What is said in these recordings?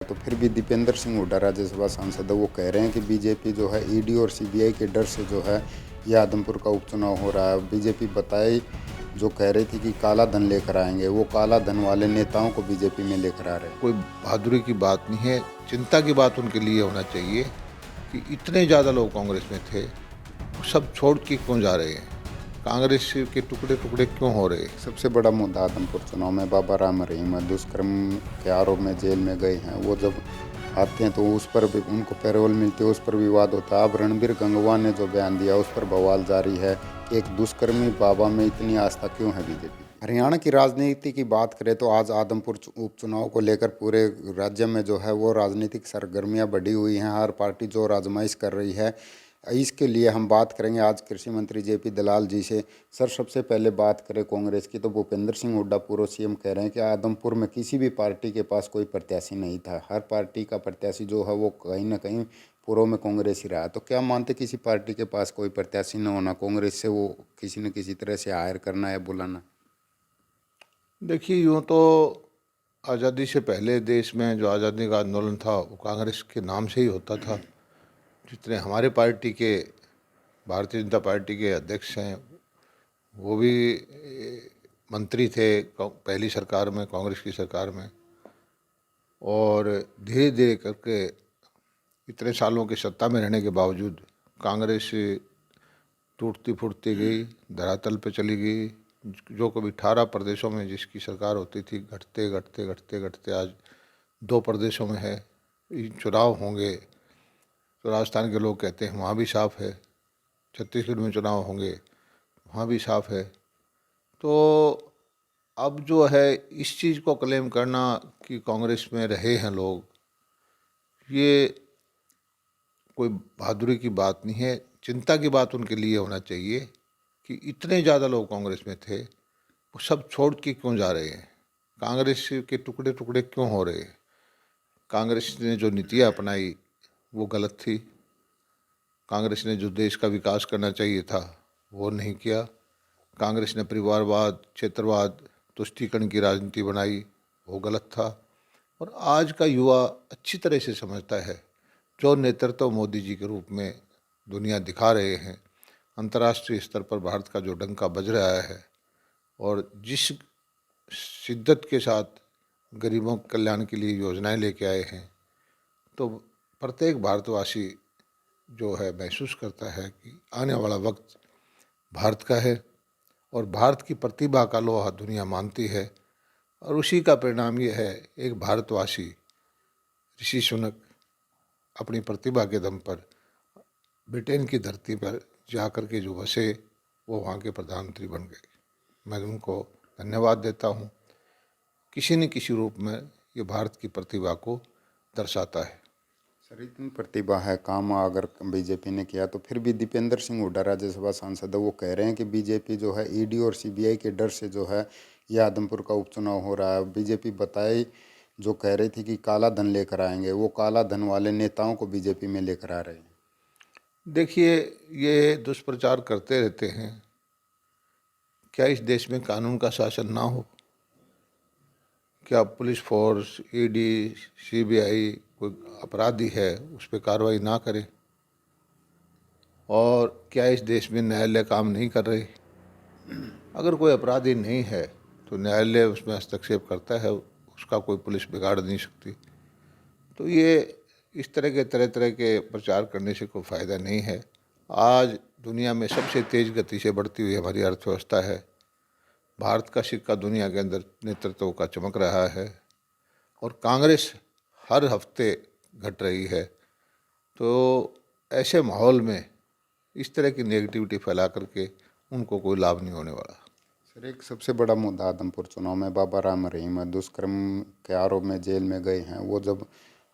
तो फिर भी दीपेंद्र सिंह हुड्डा राज्यसभा सांसद है, वो कह रहे हैं कि बीजेपी जो है ईडी और सीबीआई के डर से जो है ये आदमपुर का उपचुनाव हो रहा है। बीजेपी बताए जो कह रही थी कि काला धन लेकर आएंगे, वो काला धन वाले नेताओं को बीजेपी में लेकर आ रहे हैं। कोई बहादुरी की बात नहीं है, चिंता की बात उनके लिए होना चाहिए कि इतने ज़्यादा लोग कांग्रेस में थे, वो सब छोड़ के क्यों जा रहे हैं, कांग्रेस के टुकड़े टुकड़े क्यों हो रहे हैं। सबसे बड़ा मुद्दा आदमपुर चुनाव में बाबा राम रहीम दुष्कर्म के आरोप में जेल में गए हैं। वो जब आते हैं तो उस पर भी उनको पैरोल मिलती है, उस पर विवाद होता है। अब रणबीर गंगवा ने जो बयान दिया उस पर बवाल जारी है कि एक दुष्कर्मी बाबा में इतनी आस्था क्यों है बीजेपी। हरियाणा की राजनीति की बात करें तो आज आदमपुर उपचुनाव को लेकर पूरे राज्य में जो है वो राजनीतिक सरगर्मियां बढ़ी हुई हैं। हर पार्टी जो आजमाइश कर रही है, इसके लिए हम बात करेंगे आज कृषि मंत्री जेपी दलाल जी से। सर, सबसे पहले बात करें कांग्रेस की तो भूपेंद्र सिंह हुड्डा पूर्व सीएम कह रहे हैं कि आदमपुर में किसी भी पार्टी के पास कोई प्रत्याशी नहीं था। हर पार्टी का प्रत्याशी जो है वो कहीं ना कहीं पूर्व में कांग्रेस ही रहा। तो क्या मानते किसी पार्टी के पास कोई प्रत्याशी न होना कांग्रेस से वो किसी न किसी तरह से हायर करना या बुलाना? देखिए, यूँ तो आज़ादी से पहले देश में जो आज़ादी का आंदोलन था वो कांग्रेस के नाम से ही होता था। जितने हमारे पार्टी के, भारतीय जनता पार्टी के अध्यक्ष हैं, वो भी मंत्री थे पहली सरकार में, कांग्रेस की सरकार में। और धीरे धीरे करके इतने सालों के सत्ता में रहने के बावजूद कांग्रेस टूटती फूटती गई, धरातल पे चली गई। जो कभी 18 प्रदेशों में जिसकी सरकार होती थी, घटते घटते घटते घटते आज 2 प्रदेशों में है। चुनाव होंगे तो राजस्थान के लोग कहते हैं वहाँ भी साफ है, छत्तीसगढ़ में चुनाव होंगे वहाँ भी साफ है। तो अब जो है इस चीज़ को क्लेम करना कि कांग्रेस में रहे हैं लोग, ये कोई बहादुरी की बात नहीं है, चिंता की बात उनके लिए होना चाहिए कि इतने ज़्यादा लोग कांग्रेस में थे, वो सब छोड़ के क्यों जा रहे हैं, कांग्रेस के टुकड़े टुकड़े क्यों हो रहे हैं। कांग्रेस ने जो नीतियाँ अपनाई वो गलत थी। कांग्रेस ने जो देश का विकास करना चाहिए था वो नहीं किया। कांग्रेस ने परिवारवाद, क्षेत्रवाद, तुष्टीकरण की राजनीति बनाई, वो गलत था। और आज का युवा अच्छी तरह से समझता है जो नेतृत्व मोदी जी के रूप में दुनिया दिखा रहे हैं, अंतर्राष्ट्रीय स्तर पर भारत का जो डंका बज रहा है और जिस शिद्दत के साथ गरीबों के कल्याण के लिए योजनाएं लेके आए हैं, तो प्रत्येक भारतवासी जो है महसूस करता है कि आने वाला वक्त भारत का है और भारत की प्रतिभा का लोहा दुनिया मानती है। और उसी का परिणाम ये है, एक भारतवासी ऋषि सुनक अपनी प्रतिभा के दम पर ब्रिटेन की धरती पर जाकर के जो बसे, वो वहाँ के प्रधानमंत्री बन गए। मैं उनको धन्यवाद देता हूँ। किसी न किसी रूप में ये भारत की प्रतिभा को दर्शाता है। सर, इतनी प्रतिभा है, काम अगर बीजेपी ने किया तो फिर भी दीपेंद्र सिंह हुड्डा राज्यसभा सांसद है, वो कह रहे हैं कि बीजेपी जो है ईडी और सीबीआई के डर से जो है ये आदमपुर का उपचुनाव हो रहा है। बीजेपी बताई जो कह रही थी कि काला धन लेकर आएंगे, वो काला धन वाले नेताओं को बीजेपी में लेकर आ रहे हैं। देखिए, ये दुष्प्रचार करते रहते हैं। क्या इस देश में कानून का शासन ना हो? क्या पुलिस फोर्स, ईडी, सीबीआई कोई अपराधी है उस पर कार्रवाई ना करे? और क्या इस देश में न्यायालय काम नहीं कर रहे? अगर कोई अपराधी नहीं है तो न्यायालय उसमें हस्तक्षेप करता है, उसका कोई पुलिस बिगाड़ नहीं सकती। तो ये इस तरह के प्रचार करने से कोई फ़ायदा नहीं है। आज दुनिया में सबसे तेज़ गति से बढ़ती हुई हमारी अर्थव्यवस्था है। भारत का सिक्का दुनिया के अंदर नेतृत्व का चमक रहा है और कांग्रेस हर हफ्ते घट रही है। तो ऐसे माहौल में इस तरह की नेगेटिविटी फैला करके उनको कोई लाभ नहीं होने वाला। सर, एक सबसे बड़ा मुद्दा आदमपुर चुनाव में बाबा राम रहीम दुष्कर्म के आरोप में जेल में गए हैं। वो जब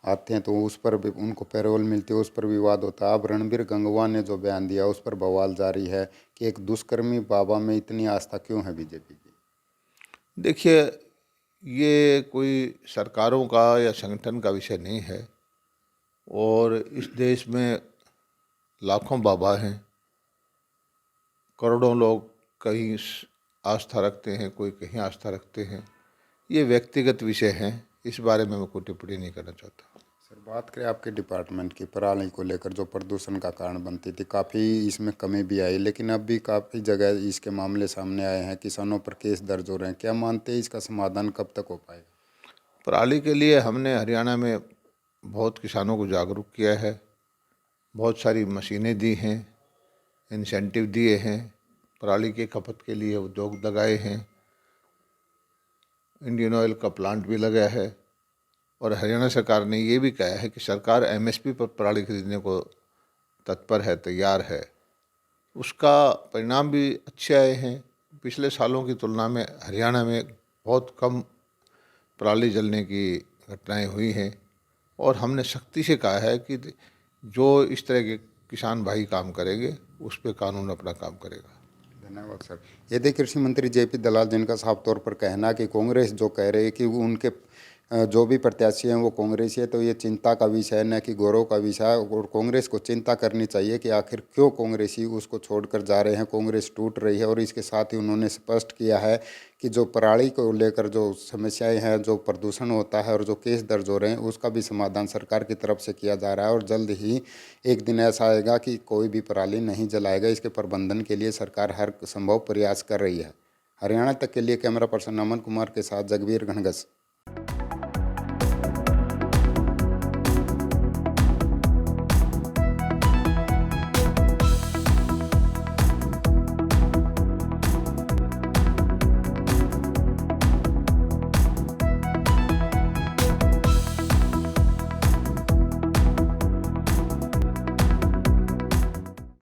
आते हैं तो उस पर भी उनको पैरोल मिलती है, उस पर विवाद होता है। अब रणबीर गंगवा ने जो बयान दिया उस पर बवाल जारी है कि एक दुष्कर्मी बाबा में इतनी आस्था क्यों है बीजेपी की। देखिए, ये कोई सरकारों का या संगठन का विषय नहीं है और इस देश में लाखों बाबा हैं, करोड़ों लोग कहीं आस्था रखते हैं, कोई कहीं आस्था रखते हैं। ये व्यक्तिगत विषय हैं, इस बारे में मैं कोई टिप्पणी नहीं करना चाहता। सर, बात करें आपके डिपार्टमेंट की, पराली को लेकर जो प्रदूषण का कारण बनती थी, काफ़ी इसमें कमी भी आई, लेकिन अब भी काफ़ी जगह इसके मामले सामने आए हैं, किसानों पर केस दर्ज हो रहे हैं। क्या मानते हैं इसका समाधान कब तक हो पाएगा? पराली के लिए हमने हरियाणा में बहुत किसानों को जागरूक किया है, बहुत सारी मशीनें दी हैं, इंसेंटिव दिए हैं, पराली के खपत के लिए उद्योग लगाए हैं, इंडियन ऑयल का प्लांट भी लगा है और हरियाणा सरकार ने ये भी कहा है कि सरकार एमएसपी पर पराली खरीदने को तत्पर है, तैयार है। उसका परिणाम भी अच्छे आए हैं। पिछले सालों की तुलना में हरियाणा में बहुत कम पराली जलने की घटनाएं हुई हैं और हमने सख्ती से कहा है कि जो इस तरह के किसान भाई काम करेंगे उस पर कानून अपना काम करेगा। धन्यवाद सर। यदि कृषि मंत्री जेपी दलाल, जिनका साफ तौर पर कहना है कि कांग्रेस जो कह रही है कि वो उनके जो भी प्रत्याशी हैं वो कांग्रेसी है, तो ये चिंता का विषय है, न कि गौरव का विषय है। और कांग्रेस को चिंता करनी चाहिए कि आखिर क्यों कांग्रेसी उसको छोड़कर जा रहे हैं, कांग्रेस टूट रही है। और इसके साथ ही उन्होंने स्पष्ट किया है कि जो पराली को लेकर जो समस्याएं हैं, जो प्रदूषण होता है और जो केस दर्ज हो रहे हैं, उसका भी समाधान सरकार की तरफ से किया जा रहा है। और जल्द ही एक दिन ऐसा आएगा कि कोई भी पराली नहीं जलाएगा। इसके प्रबंधन के लिए सरकार हर संभव प्रयास कर रही है। हरियाणा तक के लिए कैमरा पर्सन अमन कुमार के साथ जगबीर घनगस।